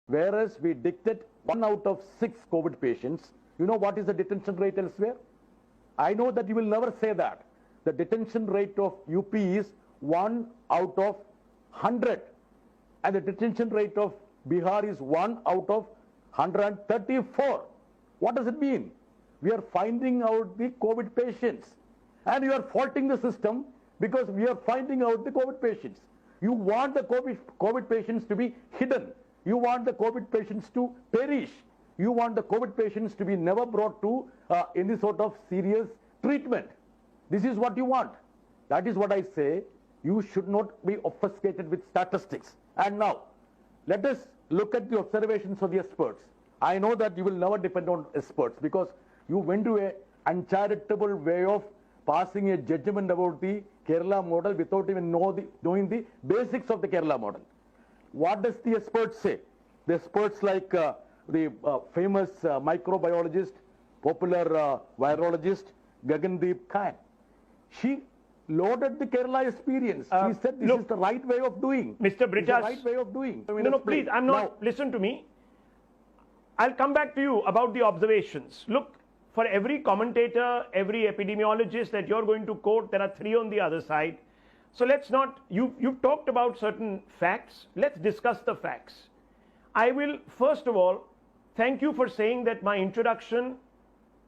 whereas we detect 1 out of 6 COVID patients. You know what is the detention rate elsewhere? I know that you will never say that. The detention rate of UP is 1 out of 100. And the detention rate of Bihar is 1 out of 134. What does it mean? We are finding out the COVID patients. And you are faulting the system because we are finding out the COVID patients. You want the COVID patients to be hidden. You want the COVID patients to perish. You want the COVID patients to be never brought to any sort of serious treatment. This is what you want. That is what I say. You should not be obfuscated with statistics. And now, let us look at the observations of the experts. I know that you will never depend on experts because you went to an uncharitable way of passing a judgment about the Kerala model without even knowing the basics of the Kerala model. What does the experts say? The experts like the famous microbiologist, popular virologist, Gagandeep Khan. She lauded the Kerala experience. She said this is the right way of doing. Mr. Brittas. The right way of doing. No, please, I'm not. Now, listen to me. I'll come back to you about the observations. Look, for every commentator, every epidemiologist that you're going to quote, there are 3 on the other side. So let's not, you've talked about certain facts. Let's discuss the facts. I will, first of all, thank you for saying that my introduction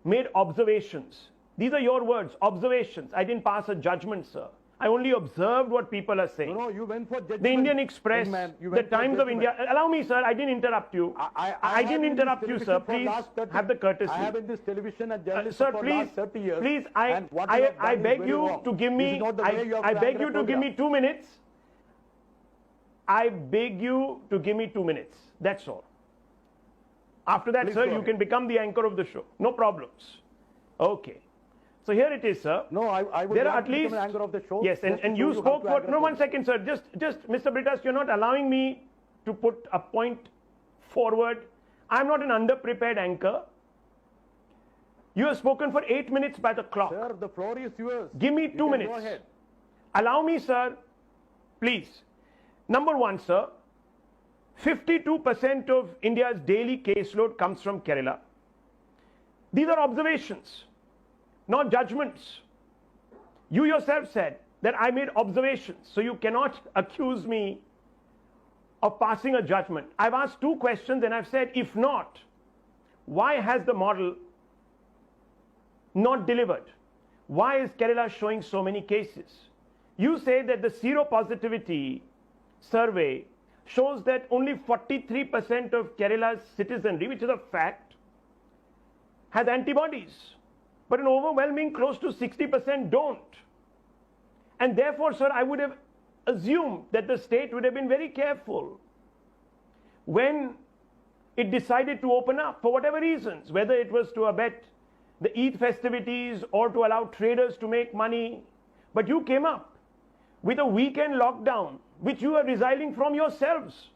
made observations. These are your words, observations. I didn't pass a judgment, sir. I only observed what people are saying. No, you went for judgment. The Indian Express, the Times of India. Allow me, sir. I didn't interrupt you. I didn't interrupt you, sir. Please have the courtesy. I have in this television and journalism sir, for please, last 30 years. Please, I beg you to give me. I beg you to give me 2 minutes. I beg you to give me 2 minutes. That's all. After that, please, sir, you can become the anchor of the show. No problems. Okay. So here it is, sir. No, I would like to become an anchor of the show. Yes, and you spoke for, no, 1 second, sir. Just, Mr. Brittas, you're not allowing me to put a point forward. I'm not an underprepared anchor. You have spoken for 8 minutes by the clock. Sir, the floor is yours. Give me 2 minutes. Go ahead. Allow me, sir, please. Number 1, sir, 52% of India's daily caseload comes from Kerala. These are observations, not judgments. You yourself said that I made observations, so you cannot accuse me of passing a judgment. I've asked 2 questions and I've said, if not, why has the model not delivered? Why is Kerala showing so many cases? You say that the seropositivity survey shows that only 43% of Kerala's citizenry, which is a fact, has antibodies. But an overwhelming close to 60% don't. And therefore, sir, I would have assumed that the state would have been very careful when it decided to open up for whatever reasons, whether it was to abet the Eid festivities or to allow traders to make money. But you came up with a weekend lockdown, which you are resiling from yourselves.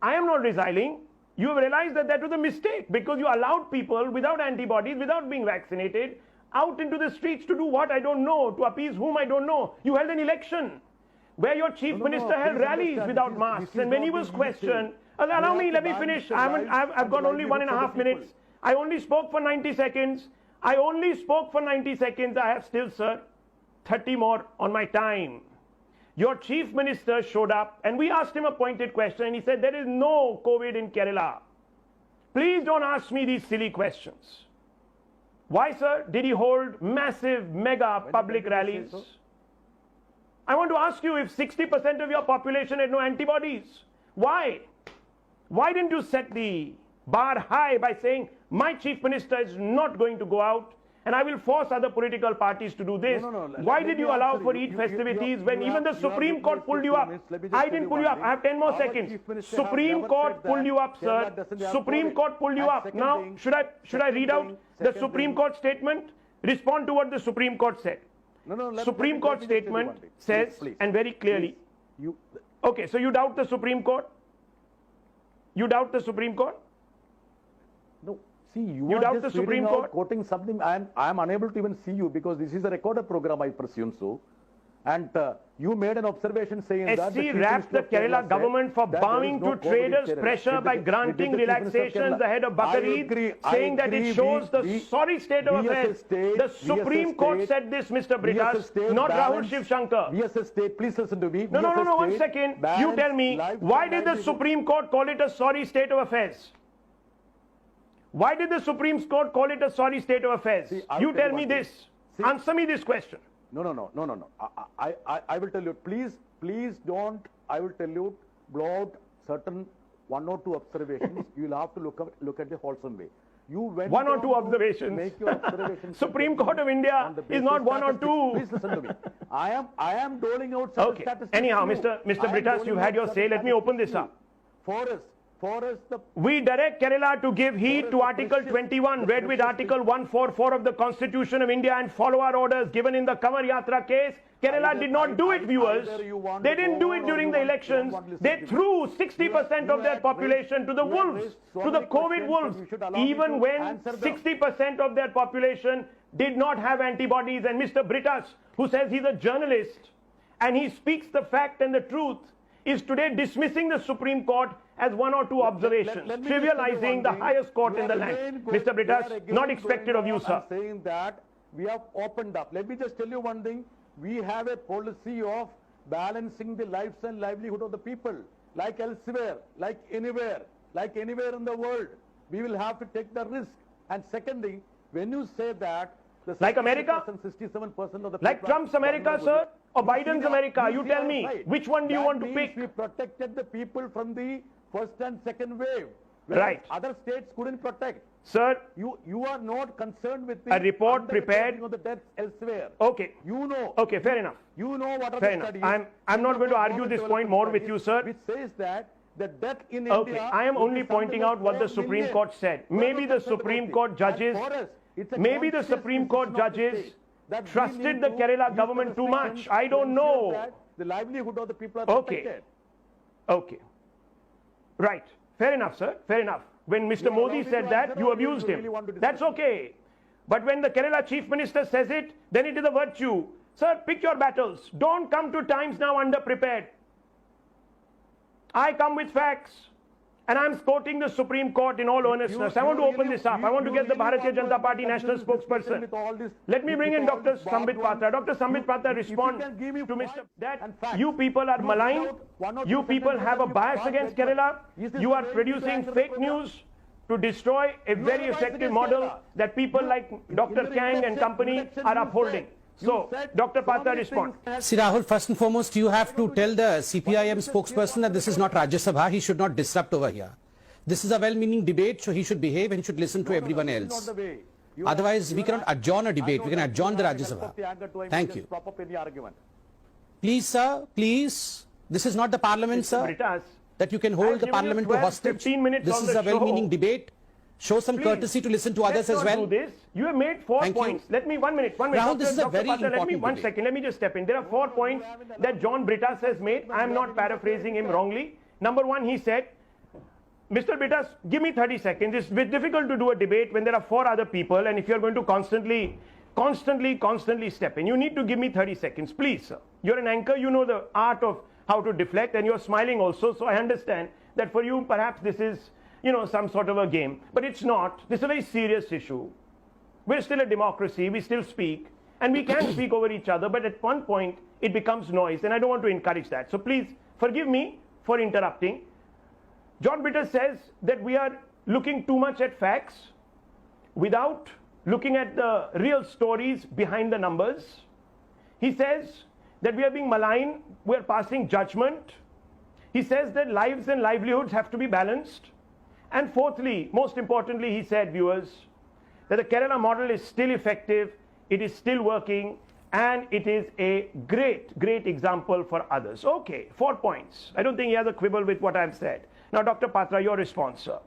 I am not resiling. You have realized that that was a mistake because you allowed people without antibodies, without being vaccinated, out into the streets to do what I don't know, to appease whom I don't know. You held an election where your chief minister held rallies without masks, and when he was questioned, allow me, let me finish. I've got only 1.5 minutes. I only spoke for 90 seconds. I have still, sir, 30 more on my time. Your chief minister showed up and we asked him a pointed question and he said, there is no COVID in Kerala. Please don't ask me these silly questions. Why, sir, did he hold massive, mega public rallies? I want to ask you, if 60% of your population had no antibodies, why? Why didn't you set the bar high by saying, my chief minister is not going to go out and I will force other political parties to do this? Why did you allow for Eid festivities when even the Supreme Court pulled you up? I didn't pull you up. I have 10 more seconds. Supreme Court pulled you up, sir. Supreme Court pulled you up. Now, should I read out the Supreme Court statement? Respond to what the Supreme Court said. Supreme Court statement says, and very clearly, okay, so you doubt the Supreme Court? You doubt the Supreme Court? No. See, you are doubt just the Supreme Court? Quoting something. I am unable to even see you because this is a recorded program, I presume so. And you made an observation saying that SC rapped the Kerala government for bowing to traders' pressure by granting relaxations ahead of Bakar Eid, saying that it shows the sorry state of affairs. The Supreme Court said this, Mr. Brittas, not Rahul Shiv Shankar. We as a state, please listen to me. No, 1 second. You tell me, why did the Supreme Court call it a sorry state of affairs? Why did the Supreme Court call it a sorry state of affairs? You tell me this. Answer me this question. No. I will tell you, please don't, I will tell you, blow out certain 1 or 2 observations. You will have to look at the wholesome way. You went 1 or 2 on to observations. Make your observations. Supreme Court of India is not 1 or 2. Please listen to me. I am doling out certain statistics. Anyhow, to you. Mr. Brittas, you've had your say. Let me open this up. For us, we direct Kerala to give heed to Article 21, read with Article 144 of the Constitution of India, and follow our orders given in the Kamar Yatra case. Kerala did not do it, viewers. They didn't do it during the elections. They threw 60% of their population to the wolves, to the COVID wolves, even when 60% of their population did not have antibodies. And Mr. Brittas, who says he's a journalist and he speaks the fact and the truth, is today dismissing the Supreme Court as 1 or 2 observations, trivializing the highest court in the land. Mr. Brittas, not expected of you, sir. I'm saying that we have opened up. Let me just tell you one thing. We have a policy of balancing the lives and livelihood of the people, like elsewhere, like anywhere in the world. We will have to take the risk. And secondly, when you say that, like America? 67% of the like Trump's America, sir, or Biden's America? You tell me, which one do you want to pick? We protected the people from the first and second wave. Right. Other states couldn't protect. Sir, you are not concerned with the a report prepared of the deaths elsewhere. Okay. You know. Okay, fair enough. You know what are fair the enough. studies. I'm not going to argue this point more with you, sir. Which says that the death in okay, India. I am only pointing out what the Supreme Court said. Maybe the Supreme Court judges. Maybe the Supreme Court judges trusted the Kerala government too much. I don't know. The livelihood of the people are protected. Okay. Right. Fair enough, sir. Fair enough. When Mr. Modi said that, you abused him. That's okay. But when the Kerala Chief Minister says it, then it is a virtue. Sir, pick your battles. Don't come to times now underprepared. I come with facts. And I'm quoting the Supreme Court in all earnestness. I want to open this up. I want to get the Bharatiya Janata Party national spokesperson. Let me bring in Dr. Sambit Patra. Dr. Sambit Patra, respond to Mr. That you people are maligned. You people have a bias against Kerala. You are producing fake news to destroy a very effective model that people like Dr. Kang and company are upholding. So, Dr. Patra, respond. See, Rahul, first and foremost, you have to tell the CPIM spokesperson that this is not Rajya Sabha. He should not disrupt over here. This is a well-meaning debate, so he should behave and should listen to everyone else. Otherwise, we cannot adjourn a debate. We can adjourn the Rajya Sabha. Thank you. Please, sir, please. This is not the parliament, sir, that you can hold the parliament to hostage. This is a well-meaning debate. Show some courtesy to listen to others as well. Do this. You have made 4 points. Let me, 1 minute. Rahul, this is a very important Let me, 1 second. Let me just step in. There are 4 points that John Brittas has made. I am not paraphrasing him wrongly. Number 1, he said, Mr. Brittas, give me 30 seconds. It's difficult to do a debate when there are 4 other people, and if you're going to constantly step in. You need to give me 30 seconds, please, sir. You're an anchor. You know the art of how to deflect, and you're smiling also, so I understand that for you, perhaps this is, you know, some sort of a game. But it's not. This is a very serious issue. We're still a democracy. We still speak. And we can speak over each other. But at one point, it becomes noise. And I don't want to encourage that. So please forgive me for interrupting. John Brittas says that we are looking too much at facts without looking at the real stories behind the numbers. He says that we are being malign. We are passing judgment. He says that lives and livelihoods have to be balanced. And fourthly, most importantly, he said, viewers, that the Kerala model is still effective, it is still working, and it is a great example for others. Okay, 4 points. I don't think he has a quibble with what I've said. Now, Dr. Patra, your response, sir.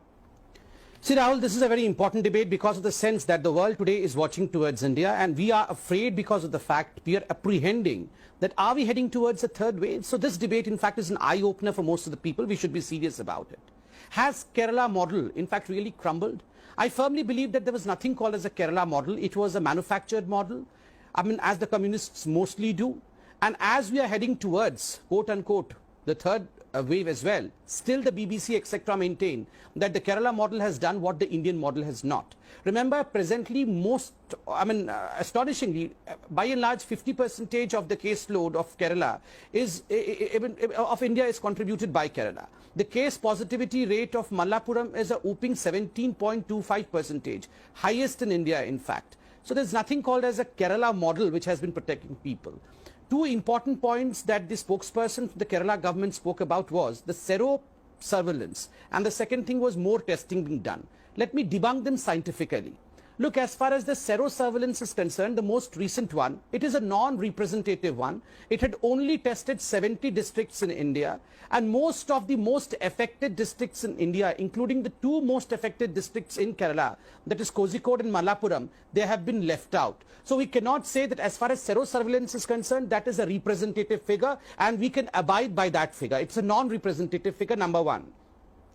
See, Rahul, this is a very important debate because of the sense that the world today is watching towards India, and we are afraid because of the fact we are apprehending that are we heading towards a third wave? So this debate, in fact, is an eye-opener for most of the people. We should be serious about it. Has Kerala model, in fact, really crumbled? I firmly believe that there was nothing called as a Kerala model. It was a manufactured model, I mean, as the communists mostly do. And as we are heading towards, quote unquote, the third wave as well, still the BBC etc. maintain that the Kerala model has done what the Indian model has not. Remember, presently astonishingly, by and large 50% of the caseload of Kerala is, of India is contributed by Kerala. The case positivity rate of Malappuram is a whooping 17.25%, highest in India in fact. So there's nothing called as a Kerala model which has been protecting people. Two important points that the spokesperson for the Kerala government spoke about was the sero surveillance, and the second thing was more testing being done. Let me debunk them scientifically. Look, as far as the sero surveillance is concerned, the most recent one, it is a non-representative one. It had only tested 70 districts in India, and most of the most affected districts in India, including the two most affected districts in Kerala, that is Kozhikode and Malappuram, they have been left out. So we cannot say that as far as sero surveillance is concerned, that is a representative figure, and we can abide by that figure. It's a non-representative figure, number one.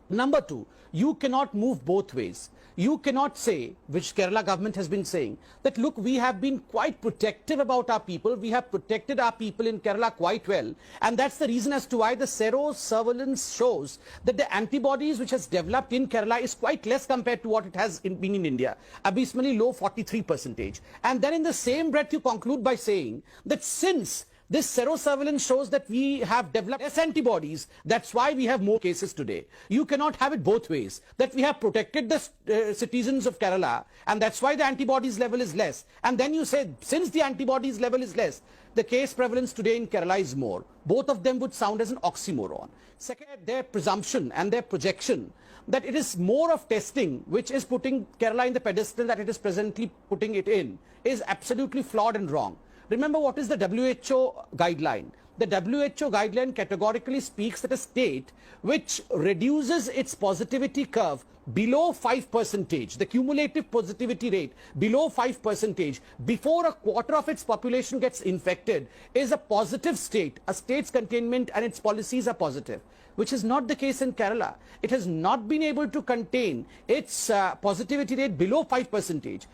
Number two, you cannot move both ways. You cannot say, which Kerala government has been saying, that look, we have been quite protective about our people. We have protected our people in Kerala quite well. And that's the reason as to why the sero surveillance shows that the antibodies which has developed in Kerala is quite less compared to what it has been in India. Abysmally low, 43%. And then in the same breath you conclude by saying that since this sero surveillance shows that we have developed less antibodies, that's why we have more cases today. You cannot have it both ways. That we have protected the citizens of Kerala, and that's why the antibodies level is less. And then you say, since the antibodies level is less, the case prevalence today in Kerala is more. Both of them would sound as an oxymoron. Second, their presumption and their projection that it is more of testing which is putting Kerala in the pedestal that it is presently putting it in is absolutely flawed and wrong. Remember, what is the WHO guideline? The WHO guideline categorically speaks that a state which reduces its positivity curve below 5%, the cumulative positivity rate below 5%, before a quarter of its population gets infected, is a positive state. A state's containment and its policies are positive, which is not the case in Kerala. It has not been able to contain its positivity rate below 5%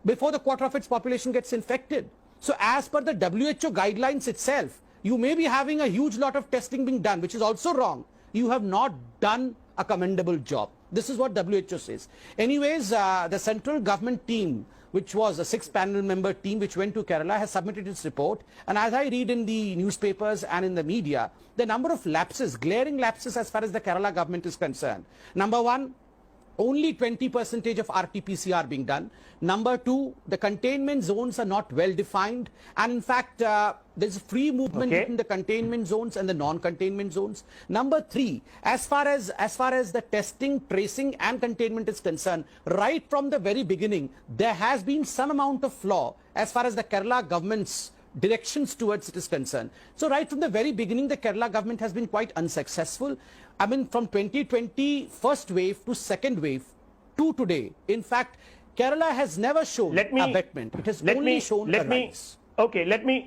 before the quarter of its population gets infected. So as per the WHO guidelines itself, you may be having a huge lot of testing being done, which is also wrong. You have not done a commendable job. This is what WHO says. Anyways, the central government team, which was a 6-panel member team which went to Kerala, has submitted its report. And as I read in the newspapers and in the media, the number of lapses, glaring lapses as far as the Kerala government is concerned. Number one, only 20% of RT-PCR being done. Number two, the containment zones are not well defined, and in fact there's free movement between the containment zones and the non-containment zones. Number three, as far as the testing, tracing and containment is concerned, right from the very beginning there has been some amount of flaw as far as the Kerala government's directions towards it is concerned. So right from the very beginning the Kerala government has been quite unsuccessful. I mean, from 2020 first wave to second wave to today, in fact Kerala has never shown abatement. It has only shown a rise. Okay, let me